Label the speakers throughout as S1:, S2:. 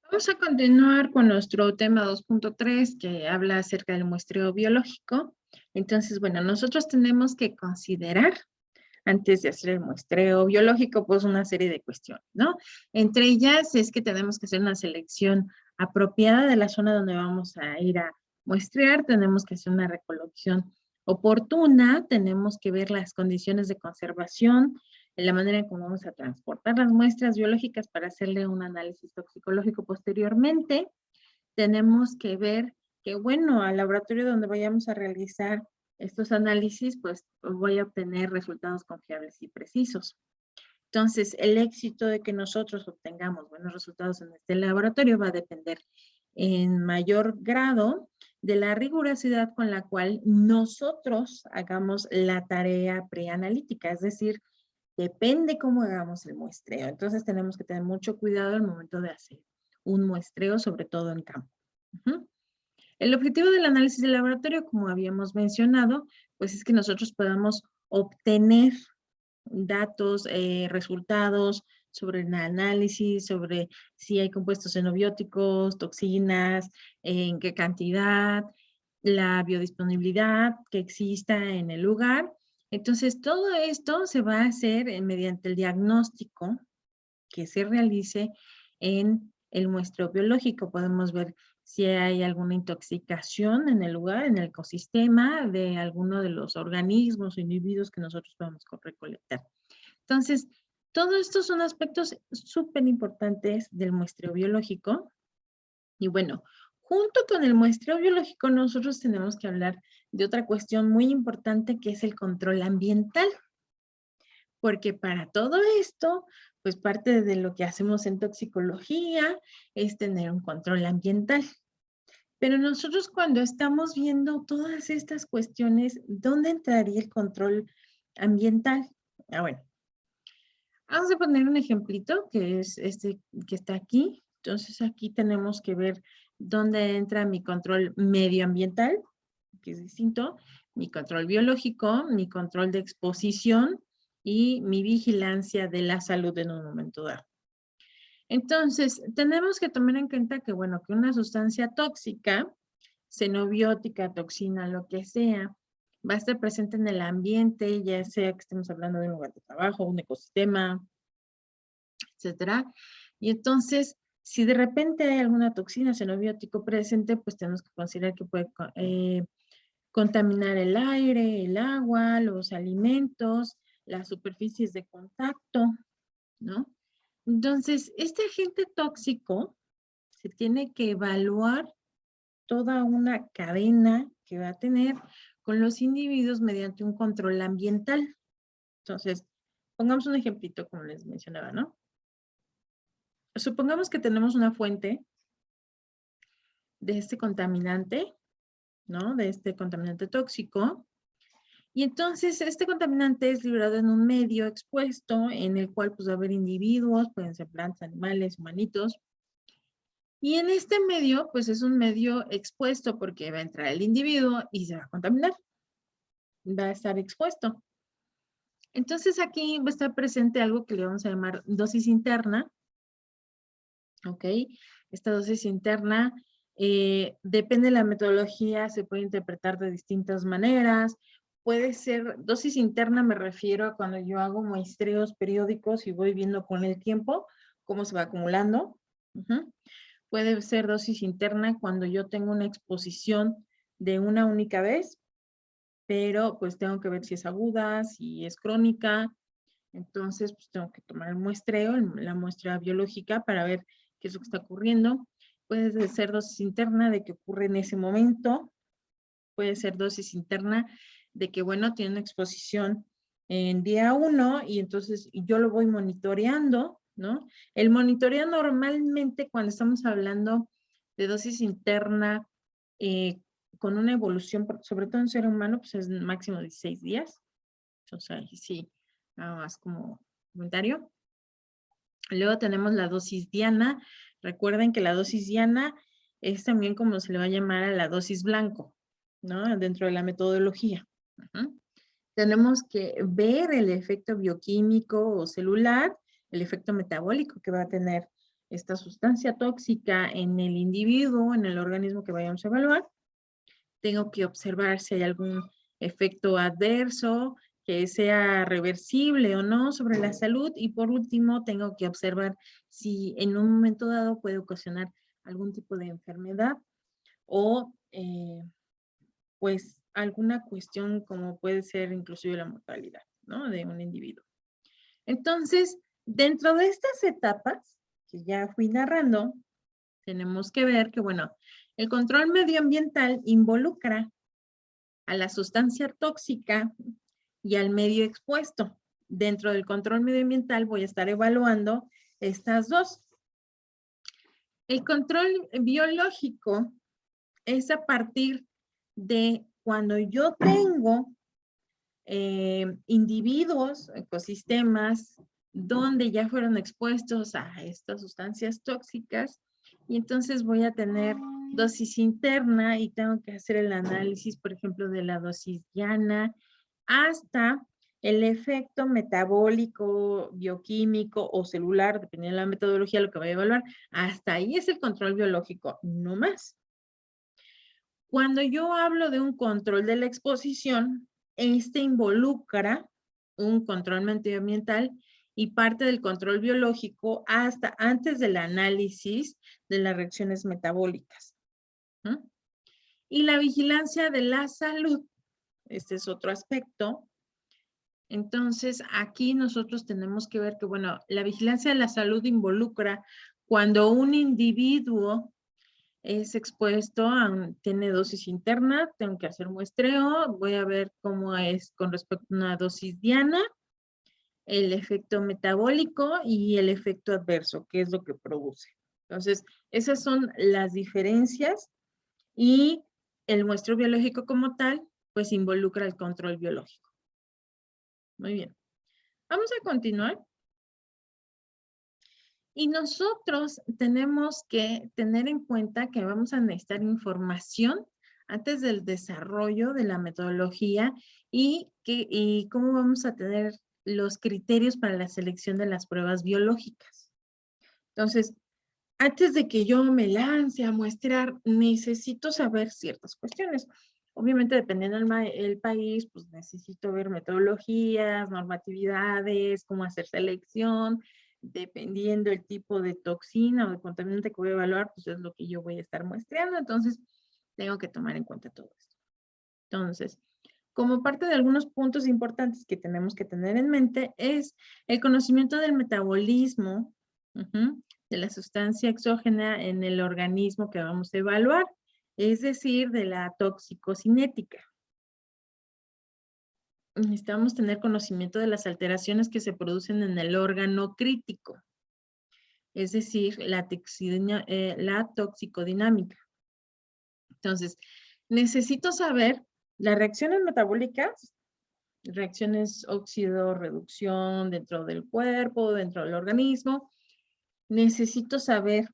S1: Vamos a continuar con nuestro tema 2.3 que habla acerca del muestreo biológico. Entonces, bueno, nosotros tenemos que considerar antes de hacer el muestreo biológico, pues una serie de cuestiones, ¿no? Entre ellas es que tenemos que hacer una selección apropiada de la zona donde vamos a ir a muestrear, tenemos que hacer una recolección oportuna, tenemos que ver las condiciones de conservación, la manera en cómo vamos a transportar las muestras biológicas para hacerle un análisis toxicológico posteriormente. Tenemos que ver que, bueno, al laboratorio donde vayamos a realizar estos análisis, pues voy a obtener resultados confiables y precisos. Entonces, el éxito de que nosotros obtengamos buenos resultados en este laboratorio va a depender en mayor grado de la rigurosidad con la cual nosotros hagamos la tarea preanalítica, es decir, depende cómo hagamos el muestreo. Entonces, tenemos que tener mucho cuidado al momento de hacer un muestreo, sobre todo en campo. El objetivo del análisis de laboratorio, como habíamos mencionado, pues es que nosotros podamos obtener datos, resultados sobre el análisis, sobre si hay compuestos xenobióticos, toxinas, en qué cantidad, la biodisponibilidad que exista en el lugar. Entonces, todo esto se va a hacer mediante el diagnóstico que se realice en el muestreo biológico. Podemos ver si hay alguna intoxicación en el lugar, en el ecosistema de alguno de los organismos o individuos que nosotros podemos recolectar. Entonces, todos estos son aspectos súper importantes del muestreo biológico. Y bueno, junto con el muestreo biológico, nosotros tenemos que hablar de otra cuestión muy importante que es el control ambiental. Porque para todo esto, pues parte de lo que hacemos en toxicología es tener un control ambiental. Pero nosotros cuando estamos viendo todas estas cuestiones, ¿dónde entraría el control ambiental? Bueno, vamos a poner un ejemplito que es este que está aquí. Entonces aquí tenemos que ver dónde entra mi control medioambiental, que es distinto, mi control biológico, mi control de exposición y mi vigilancia de la salud en un momento dado. Entonces, tenemos que tomar en cuenta que, bueno, que una sustancia tóxica, xenobiótica, toxina, lo que sea, va a estar presente en el ambiente, ya sea que estemos hablando de un lugar de trabajo, un ecosistema, etcétera. Y entonces, si de repente hay alguna toxina xenobiótico presente, pues tenemos que considerar que puede contaminar el aire, el agua, los alimentos, las superficies de contacto, ¿no? Entonces, este agente tóxico se tiene que evaluar toda una cadena que va a tener con los individuos mediante un control ambiental. Entonces, pongamos un ejemplito como les mencionaba, ¿no? Supongamos que tenemos una fuente de este contaminante, ¿no? De este contaminante tóxico. Y entonces este contaminante es liberado en un medio expuesto en el cual pues va a haber individuos, pueden ser plantas, animales, humanitos. Y en este medio pues es un medio expuesto porque va a entrar el individuo y se va a contaminar. Va a estar expuesto. Entonces aquí va a estar presente algo que le vamos a llamar dosis interna. ¿Ok? Esta dosis interna depende de la metodología, se puede interpretar de distintas maneras. Puede ser, dosis interna me refiero a cuando yo hago muestreos periódicos y voy viendo con el tiempo cómo se va acumulando. Puede ser dosis interna cuando yo tengo una exposición de una única vez, pero pues tengo que ver si es aguda, si es crónica. Entonces, pues tengo que tomar el muestreo, la muestra biológica para ver qué es lo que está ocurriendo. Puede ser dosis interna de que ocurre en ese momento. Puede ser dosis interna de que, bueno, tiene una exposición en día 1 y entonces yo lo voy monitoreando, ¿no? El monitoreo normalmente cuando estamos hablando de dosis interna con una evolución, sobre todo en ser humano, pues es máximo 16 días. O sea, sí, nada más como comentario. Luego tenemos la dosis diana. Recuerden que la dosis diana es también como se le va a llamar a la dosis blanco, ¿no? Dentro de la metodología. Tenemos que ver el efecto bioquímico o celular, el efecto metabólico que va a tener esta sustancia tóxica en el individuo, en el organismo que vayamos a evaluar. Tengo que observar si hay algún efecto adverso, que sea reversible o no sobre la salud. Y por último, tengo que observar si en un momento dado puede ocasionar algún tipo de enfermedad o pues alguna cuestión como puede ser inclusive la mortalidad, ¿no? De un individuo. Entonces, dentro de estas etapas que ya fui narrando, tenemos que ver que, bueno, el control medioambiental involucra a la sustancia tóxica y al medio expuesto. Dentro del control medioambiental voy a estar evaluando estas dos. El control biológico es a partir de cuando yo tengo individuos, ecosistemas, donde ya fueron expuestos a estas sustancias tóxicas y entonces voy a tener dosis interna y tengo que hacer el análisis, por ejemplo, de la dosis diana hasta el efecto metabólico, bioquímico o celular, dependiendo de la metodología, lo que voy a evaluar. Hasta ahí es el control biológico, no más. Cuando yo hablo de un control de la exposición, este involucra un control medioambiental y parte del control biológico hasta antes del análisis de las reacciones metabólicas. Y la vigilancia de la salud, este es otro aspecto. Entonces, aquí nosotros tenemos que ver que, bueno, la vigilancia de la salud involucra cuando un individuo es expuesto, tiene dosis interna, tengo que hacer muestreo, voy a ver cómo es con respecto a una dosis diana, el efecto metabólico y el efecto adverso, que es lo que produce. Entonces, esas son las diferencias y el muestreo biológico como tal, pues involucra el control biológico. Muy bien. Vamos a continuar. Y nosotros tenemos que tener en cuenta que vamos a necesitar información antes del desarrollo de la metodología y cómo vamos a tener los criterios para la selección de las pruebas biológicas. Entonces, antes de que yo me lance a muestrear, necesito saber ciertas cuestiones. Obviamente, dependiendo del país, pues necesito ver metodologías, normatividades, cómo hacer selección. Dependiendo el tipo de toxina o de contaminante que voy a evaluar, pues es lo que yo voy a estar muestreando. Entonces, tengo que tomar en cuenta todo esto. Entonces, como parte de algunos puntos importantes que tenemos que tener en mente es el conocimiento del metabolismo de la sustancia exógena en el organismo que vamos a evaluar, es decir, de la toxicocinética. Necesitamos tener conocimiento de las alteraciones que se producen en el órgano crítico, es decir, la toxicodinámica. Entonces, necesito saber las reacciones metabólicas, reacciones óxido-reducción dentro del cuerpo, dentro del organismo. Necesito saber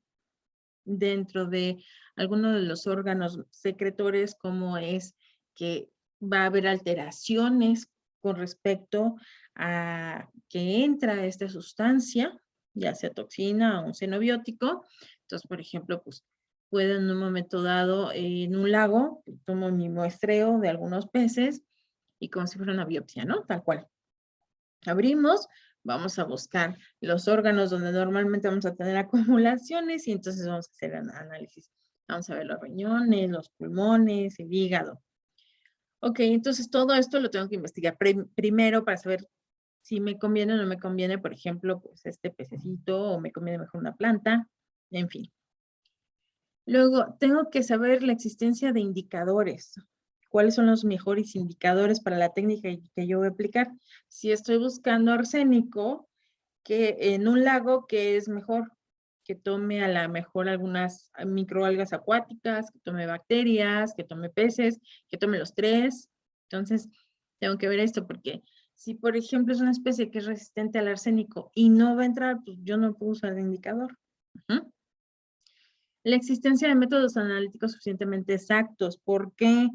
S1: dentro de alguno de los órganos secretores cómo es que va a haber alteraciones con respecto a que entra esta sustancia, ya sea toxina o un xenobiótico. Entonces, por ejemplo, pues puedo en un momento dado en un lago, tomo mi muestreo de algunos peces y como si fuera una biopsia, ¿no? Tal cual. Abrimos, vamos a buscar los órganos donde normalmente vamos a tener acumulaciones y entonces vamos a hacer análisis. Vamos a ver los riñones, los pulmones, el hígado. Ok, entonces todo esto lo tengo que investigar primero para saber si me conviene o no me conviene, por ejemplo, pues este pececito o me conviene mejor una planta, en fin. Luego, tengo que saber la existencia de indicadores. ¿Cuáles son los mejores indicadores para la técnica que yo voy a aplicar? Si estoy buscando arsénico, que en un lago, ¿qué es mejor? Que tome a la mejor algunas microalgas acuáticas, que tome bacterias, que tome peces, que tome los tres. Entonces, tengo que ver esto porque si, por ejemplo, es una especie que es resistente al arsénico y no va a entrar, pues yo no puedo usar el indicador. La existencia de métodos analíticos suficientemente exactos. ¿Por qué?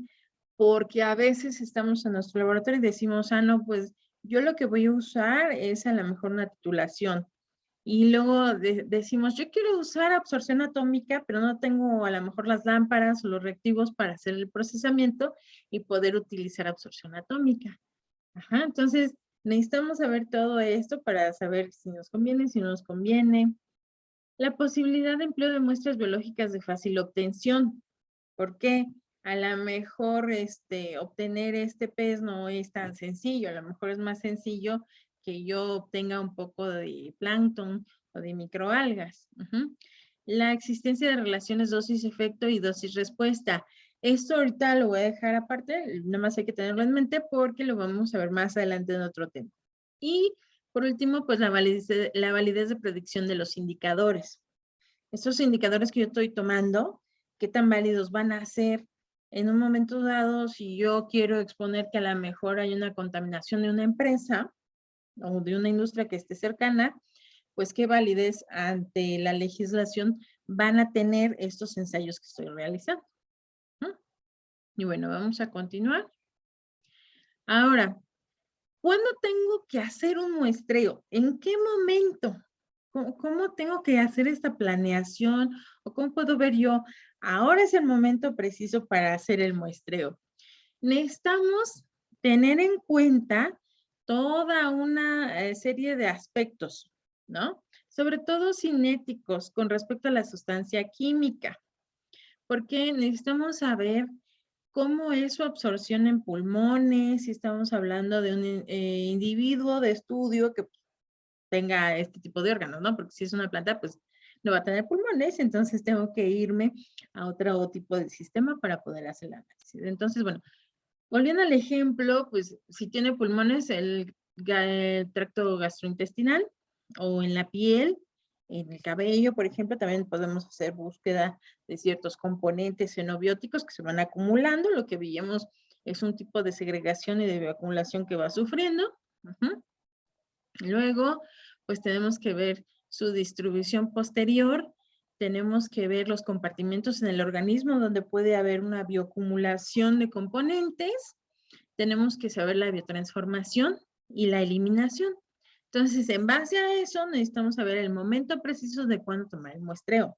S1: Porque a veces estamos en nuestro laboratorio y decimos, no, pues yo lo que voy a usar es a lo mejor una titulación. y luego decimos, yo quiero usar absorción atómica, pero no tengo a lo mejor las lámparas o los reactivos para hacer el procesamiento y poder utilizar absorción atómica. Ajá, entonces necesitamos saber todo esto para saber si nos conviene, si no nos conviene. La posibilidad de empleo de muestras biológicas de fácil obtención. ¿Por qué? A lo mejor obtener este pez no es tan sencillo, a lo mejor es más sencillo que yo obtenga un poco de plancton o de microalgas. La existencia de relaciones dosis-efecto y dosis-respuesta. Esto ahorita lo voy a dejar aparte, nada más hay que tenerlo en mente porque lo vamos a ver más adelante en otro tema. Y por último, pues la validez de predicción de los indicadores. Estos indicadores que yo estoy tomando, ¿qué tan válidos van a ser? En un momento dado, si yo quiero exponer que a lo mejor hay una contaminación de una empresa o de una industria que esté cercana, pues qué validez ante la legislación van a tener estos ensayos que estoy realizando. Y bueno, vamos a continuar. Ahora, ¿cuándo tengo que hacer un muestreo? ¿En qué momento? ¿Cómo tengo que hacer esta planeación? ¿O cómo puedo ver yo? Ahora es el momento preciso para hacer el muestreo. Necesitamos tener en cuenta toda una serie de aspectos, ¿no? Sobre todo cinéticos con respecto a la sustancia química, porque necesitamos saber cómo es su absorción en pulmones, si estamos hablando de un individuo de estudio que tenga este tipo de órganos, ¿no? Porque si es una planta, pues no va a tener pulmones, entonces tengo que irme a otro tipo de sistema para poder hacer el análisis. Entonces, bueno, volviendo al ejemplo, pues si tiene pulmones, el tracto gastrointestinal o en la piel, en el cabello, por ejemplo, también podemos hacer búsqueda de ciertos componentes xenobióticos que se van acumulando. Lo que veíamos es un tipo de segregación y de bioacumulación que va sufriendo. Luego, pues tenemos que ver su distribución posterior, tenemos que ver los compartimentos en el organismo donde puede haber una bioacumulación de componentes, tenemos que saber la biotransformación y la eliminación. Entonces, en base a eso, necesitamos saber el momento preciso de cuándo tomar el muestreo.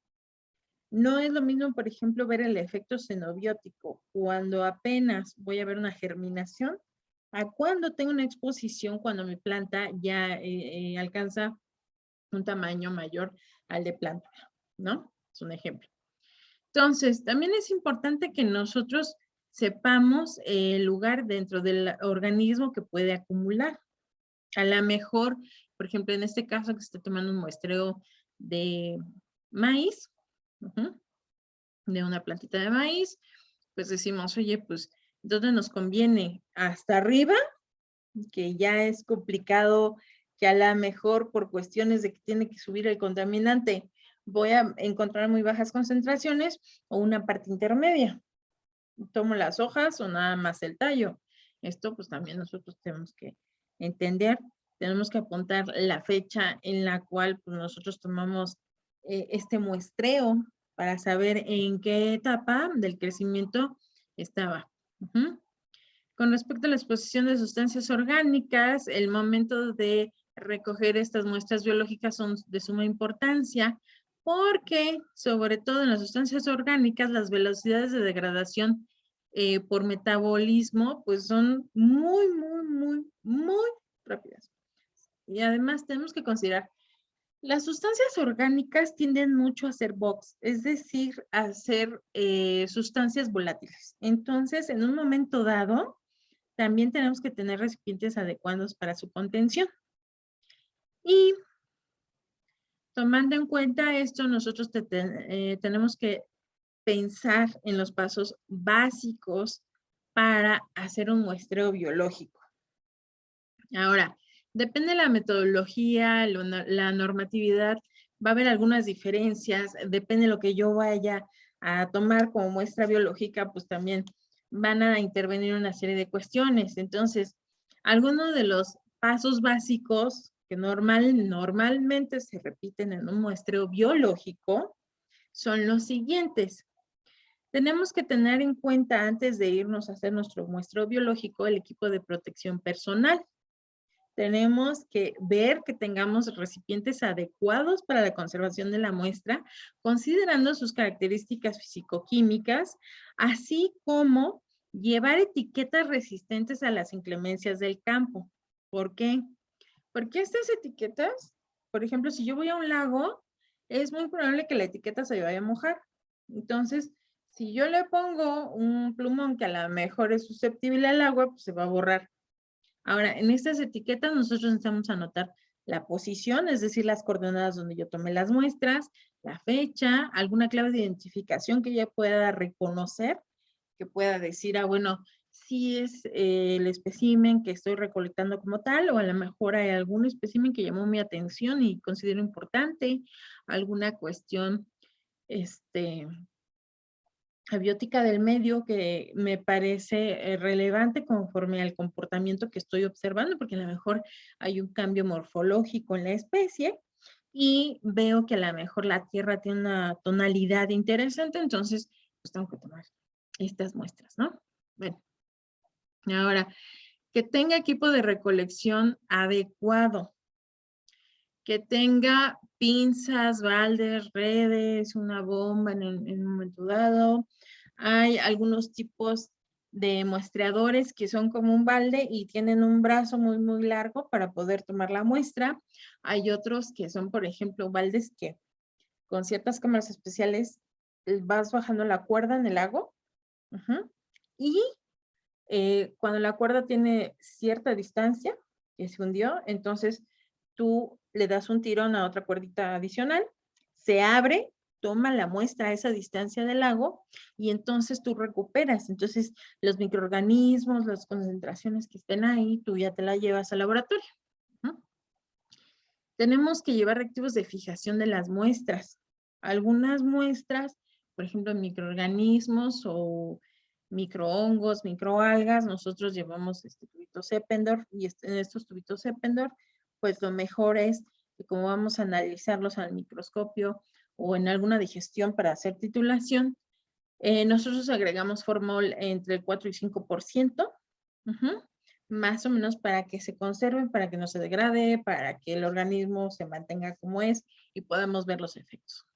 S1: No es lo mismo, por ejemplo, ver el efecto xenobiótico cuando apenas voy a ver una germinación, a cuando tengo una exposición, cuando mi planta ya alcanza un tamaño mayor al de plántula, ¿no? Es un ejemplo. Entonces, también es importante que nosotros sepamos el lugar dentro del organismo que puede acumular. A lo mejor, por ejemplo, en este caso que se está tomando un muestreo de maíz, de una plantita de maíz, pues decimos, oye, pues, ¿dónde nos conviene? ¿Hasta arriba? Que ya es complicado, que a lo mejor por cuestiones de que tiene que subir el contaminante, voy a encontrar muy bajas concentraciones o una parte intermedia. Tomo las hojas o nada más el tallo. Esto pues también nosotros tenemos que entender, tenemos que apuntar la fecha en la cual pues, nosotros tomamos este muestreo para saber en qué etapa del crecimiento estaba. Con respecto a la exposición de sustancias orgánicas, el momento de recoger estas muestras biológicas son de suma importancia porque, sobre todo en las sustancias orgánicas, las velocidades de degradación por metabolismo pues son muy rápidas. Y además tenemos que considerar, las sustancias orgánicas tienden mucho a ser box, es decir, a ser sustancias volátiles. Entonces, en un momento dado, también tenemos que tener recipientes adecuados para su contención. Y tomando en cuenta esto, nosotros tenemos que pensar en los pasos básicos para hacer un muestreo biológico. Ahora, depende de la metodología, la normatividad, va a haber algunas diferencias, depende de lo que yo vaya a tomar como muestra biológica, pues también van a intervenir una serie de cuestiones. Entonces, algunos de los pasos básicos que normalmente se repiten en un muestreo biológico son los siguientes. Tenemos que tener en cuenta antes de irnos a hacer nuestro muestreo biológico el equipo de protección personal. tenemos que ver que tengamos recipientes adecuados para la conservación de la muestra, considerando sus características físico-químicas, así como llevar etiquetas resistentes a las inclemencias del campo. ¿Por qué? Porque estas etiquetas, por ejemplo, si yo voy a un lago, es muy probable que la etiqueta se vaya a mojar. Entonces, si yo le pongo un plumón que a lo mejor es susceptible al agua, pues se va a borrar. Ahora, en estas etiquetas nosotros necesitamos anotar la posición, es decir, las coordenadas donde yo tomé las muestras, la fecha, alguna clave de identificación que ella pueda reconocer, que pueda decir, bueno, si es el espécimen que estoy recolectando como tal, o a lo mejor hay algún espécimen que llamó mi atención y considero importante, alguna cuestión, abiótica del medio que me parece relevante conforme al comportamiento que estoy observando, porque a lo mejor hay un cambio morfológico en la especie y veo que a lo mejor la tierra tiene una tonalidad interesante, entonces pues tengo que tomar estas muestras, ¿no? Bueno, ahora, que tenga equipo de recolección adecuado, que tenga pinzas, baldes, redes, una bomba en un momento dado. Hay algunos tipos de muestreadores que son como un balde y tienen un brazo muy, muy largo para poder tomar la muestra. Hay otros que son, por ejemplo, baldes que con ciertas cámaras especiales vas bajando la cuerda en el lago. Y cuando la cuerda tiene cierta distancia que se hundió, entonces tú le das un tirón a otra cuerdita adicional, se abre, toma la muestra a esa distancia del lago y entonces tú recuperas. Entonces los microorganismos, las concentraciones que estén ahí, tú ya te la llevas al laboratorio. Tenemos que llevar reactivos de fijación de las muestras. Algunas muestras, por ejemplo, microorganismos o microhongos, microalgas, nosotros llevamos tubitos Eppendorf y en estos tubitos Eppendorf, pues lo mejor es que como vamos a analizarlos al microscopio o en alguna digestión para hacer titulación, nosotros agregamos formol entre el 4 y 5%, más o menos para que se conserven, para que no se degrade, para que el organismo se mantenga como es y podamos ver los efectos.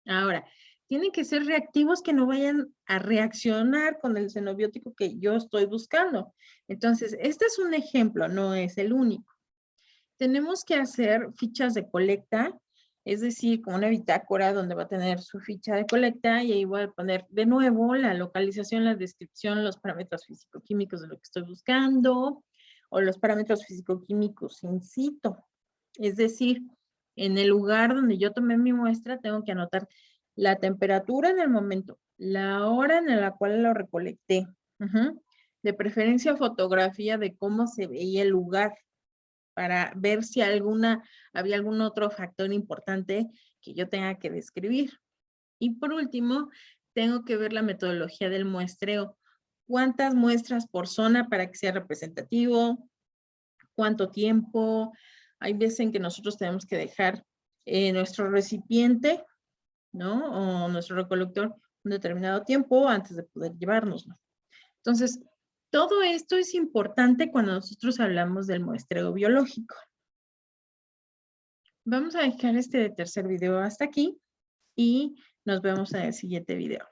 S1: Ahora, tienen que ser reactivos que no vayan a reaccionar con el xenobiótico que yo estoy buscando. Entonces, este es un ejemplo, no es el único. Tenemos que hacer fichas de colecta, es decir, como una bitácora donde va a tener su ficha de colecta y ahí voy a poner de nuevo la localización, la descripción, los parámetros físico-químicos de lo que estoy buscando o los parámetros físico-químicos in situ. Es decir, en el lugar donde yo tomé mi muestra tengo que anotar la temperatura en el momento, la hora en la cual lo recolecté, de preferencia fotografía de cómo se veía el lugar, para ver si había algún otro factor importante que yo tenga que describir. Y por último, tengo que ver la metodología del muestreo. ¿Cuántas muestras por zona para que sea representativo? ¿Cuánto tiempo? Hay veces en que nosotros tenemos que dejar nuestro recipiente, ¿no? O nuestro recolector un determinado tiempo antes de poder llevárnoslo. Entonces, todo esto es importante cuando nosotros hablamos del muestreo biológico. Vamos a dejar este tercer video hasta aquí y nos vemos en el siguiente video.